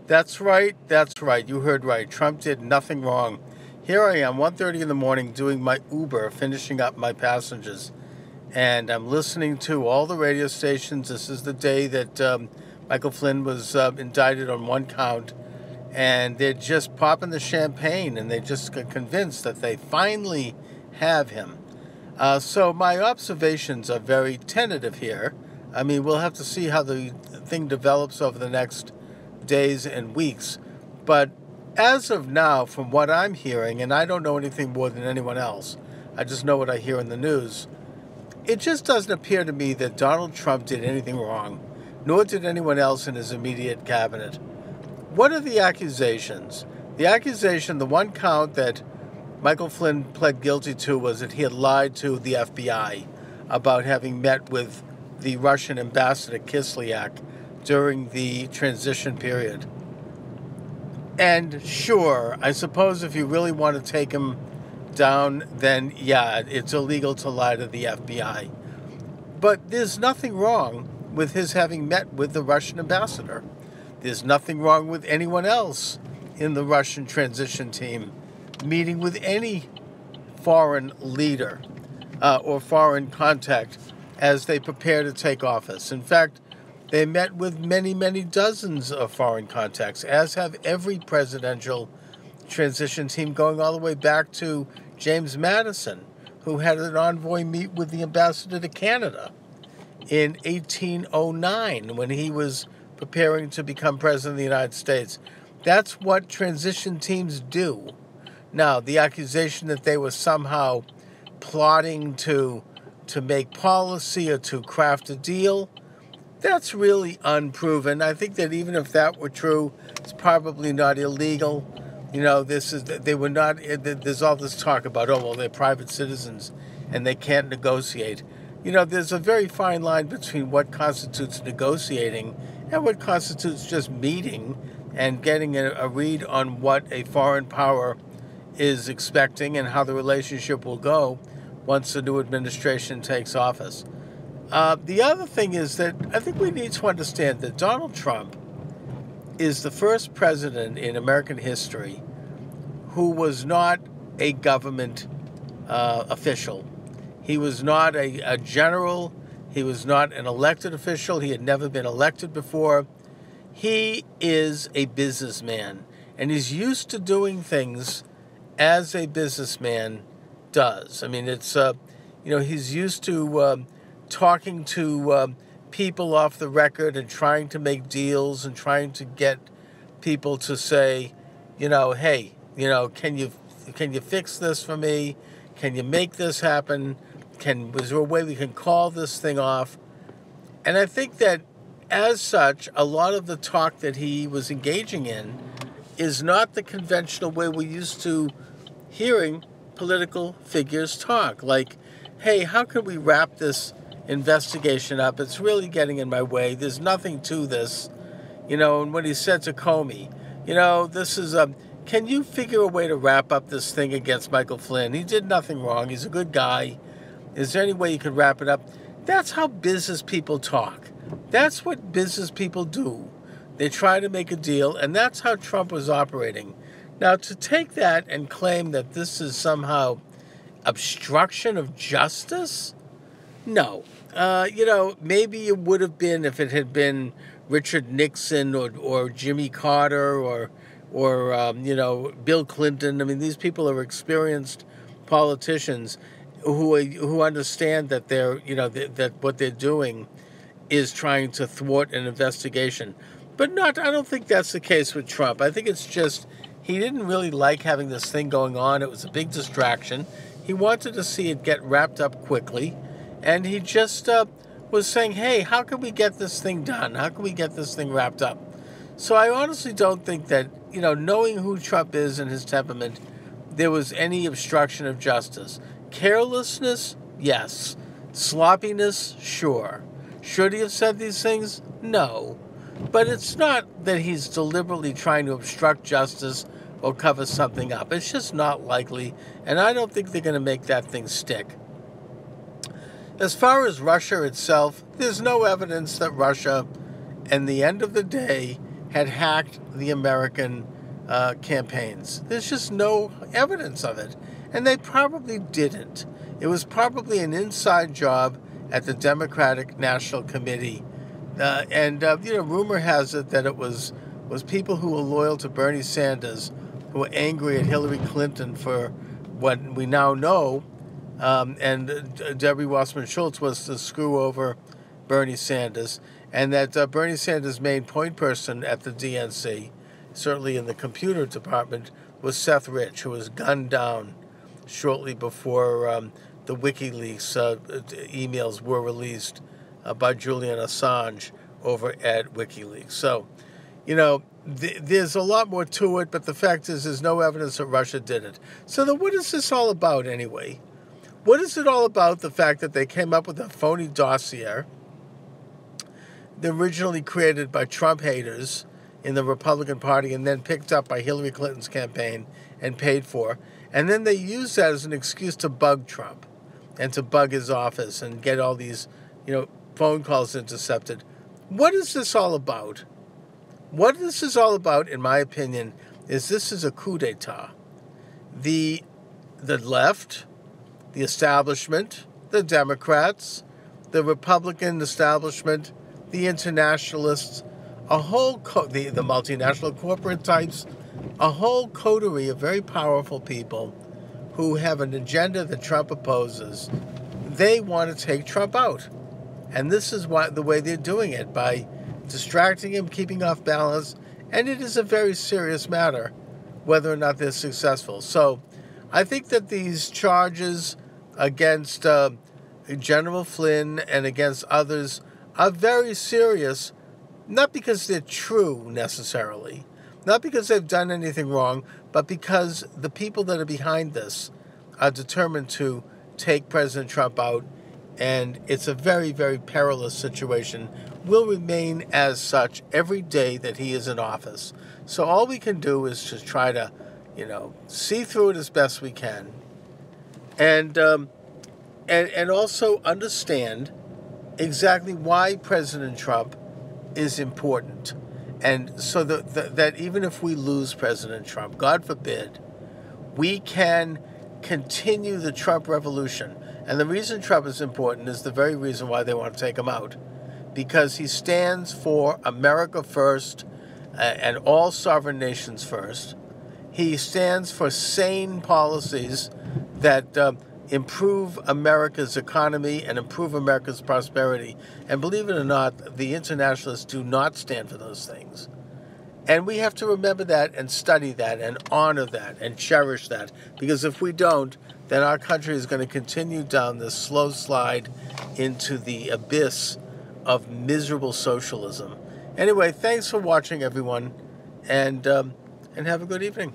That's right. That's right. You heard right. Trump did nothing wrong. Here I am, 1:30 in the morning, doing my Uber, finishing up my passengers, and I'm listening to all the radio stations. This is the day that Michael Flynn was indicted on one count, and they're just popping the champagne, and they just got convinced that they finally have him. So my observations are very tentative here. I mean, we'll have to see how the thing develops over the next days and weeks. But as of now, from what I'm hearing, and I don't know anything more than anyone else, I just know what I hear in the news, it just doesn't appear to me that Donald Trump did anything wrong, nor did anyone else in his immediate cabinet. What are the accusations? The accusation, the one count that Michael Flynn pled guilty to, was that he had lied to the FBI about having met with the Russian ambassador Kislyak during the transition period. And sure, I suppose if you really want to take him down, then yeah, it's illegal to lie to the FBI. But there's nothing wrong with his having met with the Russian ambassador. There's nothing wrong with anyone else in the Russian transition team meeting with any foreign leader or foreign contact as they prepare to take office. In fact, they met with many, many dozens of foreign contacts, as have every presidential transition team, going all the way back to James Madison, who had an envoy meet with the ambassador to Canada in 1809 when he was preparing to become president of the United States. That's what transition teams do. Now, the accusation that they were somehow plotting to make policy or to craft a deal, that's really unproven. I think that even if that were true, it's probably not illegal. You know, they were not. There's all this talk about, oh, well, they're private citizens and they can't negotiate. You know, there's a very fine line between what constitutes negotiating and what constitutes just meeting and getting a read on what a foreign power is expecting and how the relationship will go once the new administration takes office. The other thing is that I think we need to understand that Donald Trump is the first president in American history who was not a government official. He was not a general. He was not an elected official. He had never been elected before. He is a businessman, and he's used to doing things as a businessman does. I mean, it's, he's used to talking to people off the record and trying to make deals and trying to get people to say, hey, can you fix this for me? Can you make this happen? Was there a way we can call this thing off? And I think that as such, a lot of the talk that he was engaging in is not the conventional way we're used to hearing political figures talk. Like, hey, how can we wrap this investigation up? It's really getting in my way. There's nothing to this. And when he said to Comey, this is can you figure a way to wrap up this thing against Michael Flynn? He did nothing wrong. He's a good guy. Is there any way you could wrap it up? That's how business people talk. That's what business people do. They try to make a deal, and that's how Trump was operating. Now, to take that and claim that this is somehow obstruction of justice? No. Maybe it would have been if it had been Richard Nixon or Jimmy Carter or Bill Clinton. I mean, these people are experienced politicians who understand that that what they're doing is trying to thwart an investigation. But I don't think that's the case with Trump. I think it's just he didn't really like having this thing going on. It was a big distraction. He wanted to see it get wrapped up quickly. And he just was saying, hey, how can we get this thing done? How can we get this thing wrapped up? So I honestly don't think that, knowing who Trump is and his temperament, there was any obstruction of justice. Carelessness? Yes. Sloppiness? Sure. Should he have said these things? No. But it's not that he's deliberately trying to obstruct justice or cover something up. It's just not likely, and I don't think they're going to make that thing stick. As far as Russia itself, there's no evidence that Russia, at the end of the day, had hacked the American campaigns. There's just no evidence of it. And they probably didn't. It was probably an inside job at the Democratic National Committee. Rumor has it that it was people who were loyal to Bernie Sanders who were angry at Hillary Clinton for what we now know, and Debbie Wasserman Schultz was to screw over Bernie Sanders, and that Bernie Sanders' main point person at the DNC, certainly in the computer department, was Seth Rich, who was gunned down shortly before the WikiLeaks emails were released by Julian Assange over at WikiLeaks. So, there's a lot more to it, but the fact is there's no evidence that Russia did it. So then what is this all about anyway? What is it all about, the fact that they came up with a phony dossier originally created by Trump haters in the Republican Party and then picked up by Hillary Clinton's campaign and paid for, and then they used that as an excuse to bug Trump and to bug his office and get all these, phone calls intercepted. What is this all about? What this is all about, in my opinion, is this is a coup d'etat. The left, the establishment, the Democrats, the Republican establishment, the internationalists, the multinational corporate types, a whole coterie of very powerful people who have an agenda that Trump opposes. They want to take Trump out. And this is the way they're doing it, by distracting him, keeping off balance, and it is a very serious matter whether or not they're successful. So I think that these charges against General Flynn and against others are very serious, not because they're true necessarily, not because they've done anything wrong, but because the people that are behind this are determined to take President Trump out, and it's a very, very perilous situation. Will remain as such every day that he is in office. So all we can do is to try to, see through it as best we can, and also understand exactly why President Trump is important, and so that even if we lose President Trump, God forbid, we can continue the Trump revolution. And the reason Trump is important is the very reason why they want to take him out. Because he stands for America first and all sovereign nations first. He stands for sane policies that improve America's economy and improve America's prosperity. And believe it or not, the internationalists do not stand for those things. And we have to remember that and study that and honor that and cherish that. Because if we don't, then our country is going to continue down this slow slide into the abyss of miserable socialism. Anyway, thanks for watching, everyone, and have a good evening.